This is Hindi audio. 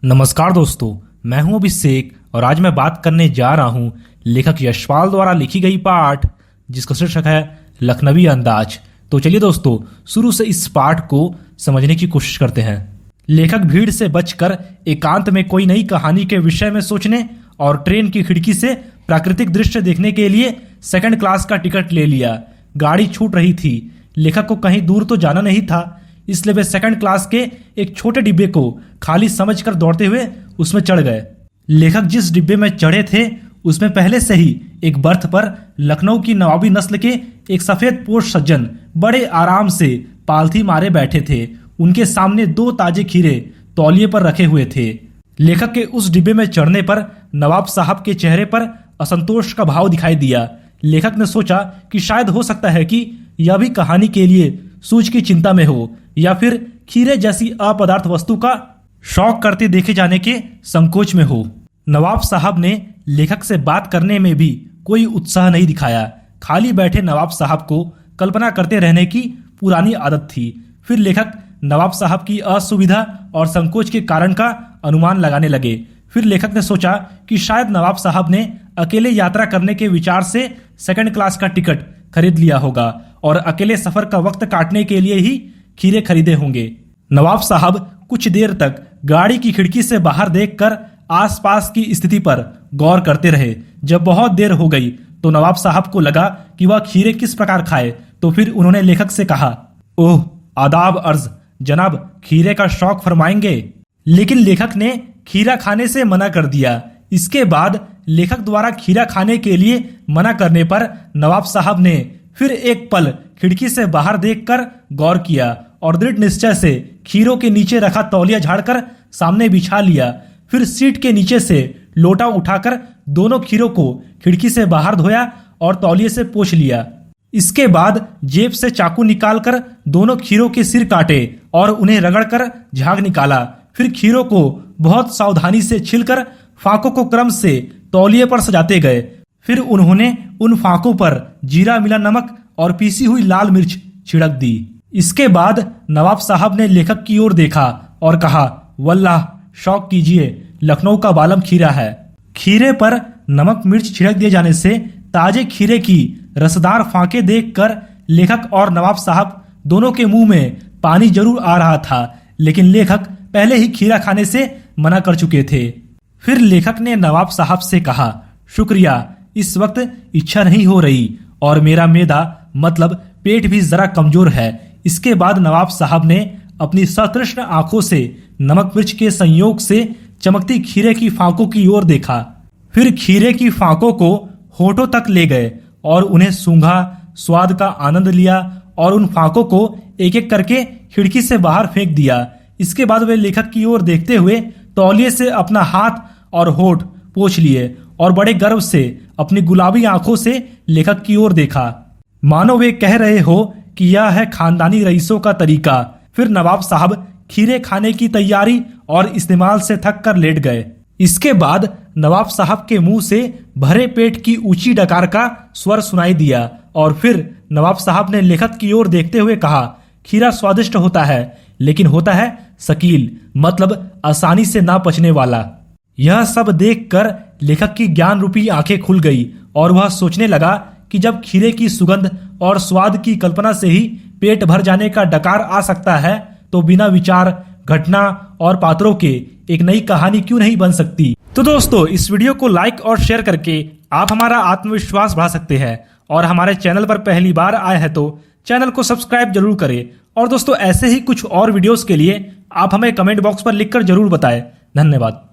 नमस्कार दोस्तों, मैं हूं अभिषेक और आज मैं बात करने जा रहा हूं लेखक यशपाल द्वारा लिखी गई पाठ जिसका शीर्षक है लखनवी अंदाज। तो चलिए दोस्तों, शुरू से इस पाठ को समझने की कोशिश करते हैं। लेखक भीड़ से बचकर एकांत में कोई नई कहानी के विषय में सोचने और ट्रेन की खिड़की से प्राकृतिक दृश्य देखने के लिए सेकंड क्लास का टिकट ले लिया। गाड़ी छूट रही थी। लेखक को कहीं दूर तो जाना नहीं था, इसलिए वे सेकंड क्लास के एक छोटे डिब्बे को खाली समझकर दौड़ते हुए उसमें चढ़ गए। लेखक जिस डिब्बे में चढ़े थे उसमें पहले से ही एक बर्थ पर लखनऊ की नवाबी नस्ल के एक सफेद पोश सज्जन बड़े आराम से पालथी मारे बैठे थे। उनके सामने 2 ताजे खीरे तौलिए पर रखे हुए थे। लेखक के उस डिब्बे में चढ़ने पर नवाब साहब के चेहरे पर असंतोष का भाव दिखाई दिया। लेखक ने सोचा कि शायद हो सकता है कि यह भी कहानी के लिए सूझ की चिंता में हो या फिर खीरे जैसी अपदार्थ वस्तु का शौक करते देखे जाने के संकोच में हो। नवाब साहब ने लेखक से बात करने में भी कोई उत्साह नहीं दिखाया। खाली बैठे नवाब साहब को कल्पना करते रहने की पुरानी आदत थी। फिर लेखक नवाब साहब की असुविधा और संकोच के कारण का अनुमान लगाने लगे। फिर लेखक ने सोचा कि शायद नवाब साहब ने अकेले यात्रा करने के विचार से सेकंड क्लास का टिकट खरीद लिया होगा और अकेले सफर का वक्त काटने के लिए ही खीरे खरीदे होंगे। नवाब साहब कुछ देर तक गाड़ी की खिड़की से बाहर देखकर आसपास की स्थिति पर गौर करते रहे। जब बहुत देर हो गई तो नवाब साहब को लगा कि वह खीरे किस प्रकार खाए। तो फिर उन्होंने लेखक से कहा, ओह आदाब अर्ज जनाब, खीरे का शौक फरमाएंगे। लेकिन लेखक ने खीरा खाने से मना कर दिया। इसके बाद लेखक द्वारा खीरा खाने के लिए मना करने पर नवाब साहब ने फिर एक पल खिड़की से बाहर देखकर गौर किया और दृढ़ निश्चय से खीरों के नीचे रखा तौलिया झाड़कर सामने बिछा लिया। फिर सीट के नीचे से लोटा उठाकर दोनों खीरों को खिड़की से बाहर धोया और तौलिए से पोंछ लिया। इसके बाद जेब से चाकू निकालकर दोनों खीरों के सिर काटे और उन्हें रगड़कर झाग निकाला। फिर खीरों को बहुत सावधानी से छिलकर फाकों को क्रम से तौलिए पर सजाते गए। फिर उन्होंने उन फाकों पर जीरा मिला नमक और पीसी हुई लाल मिर्च छिड़क दी। इसके बाद नवाब साहब ने लेखक की ओर देखा और कहा, वल्लाह शौक कीजिए, लखनऊ का बालम खीरा है। खीरे पर नमक मिर्च छिड़क दिए जाने से ताजे खीरे की रसदार फाके देखकर लेखक और नवाब साहब दोनों के मुंह में पानी जरूर आ रहा था, लेकिन लेखक पहले ही खीरा खाने से मना कर चुके थे। फिर लेखक ने नवाब साहब से कहा, शुक्रिया, इस वक्त इच्छा नहीं हो रही और मेरा मैदा मतलब पेट भी जरा कमजोर है। इसके बाद नवाब साहब ने अपनी सतृष्ण आंखों से नमक मिर्च के संयोग से चमकती खीरे की फाकों की ओर देखा। फिर खीरे की फाकों को होठों तक ले गए और उन्हें सूंघा, स्वाद का आनंद लिया और उन फाकों को एक एक करके खिड़की से बाहर फेंक दिया। इसके बाद वे लेखक की ओर देखते हुए तौलिए से अपना हाथ और होठ पोंछ लिए और बड़े गर्व से अपनी गुलाबी आंखों से लेखक की ओर देखा, मानो वे कह रहे हो कि यह है खानदानी रईसों का तरीका। फिर नवाब साहब खीरे खाने की तैयारी और इस्तेमाल से थक कर लेट गए। इसके बाद नवाब साहब के मुंह से भरे पेट की ऊंची डकार का स्वर सुनाई दिया और फिर नवाब साहब ने लेखक की ओर देखते हुए कहा, खीरा स्वादिष्ट होता है लेकिन होता है शकील, मतलब आसानी से ना पचने वाला। यह सब देखकर लेखक की ज्ञान रूपी आंखें खुल गई और वह सोचने लगा कि जब खीरे की सुगंध और स्वाद की कल्पना से ही पेट भर जाने का डकार आ सकता है तो बिना विचार, घटना और पात्रों के एक नई कहानी क्यों नहीं बन सकती। तो दोस्तों, इस वीडियो को लाइक और शेयर करके आप हमारा आत्मविश्वास बढ़ा सकते हैं और हमारे चैनल पर पहली बार आए हैं तो चैनल को सब्सक्राइब जरूर करें। और दोस्तों, ऐसे ही कुछ और वीडियोस के लिए आप हमें कमेंट बॉक्स पर लिखकर जरूर बताएं। धन्यवाद।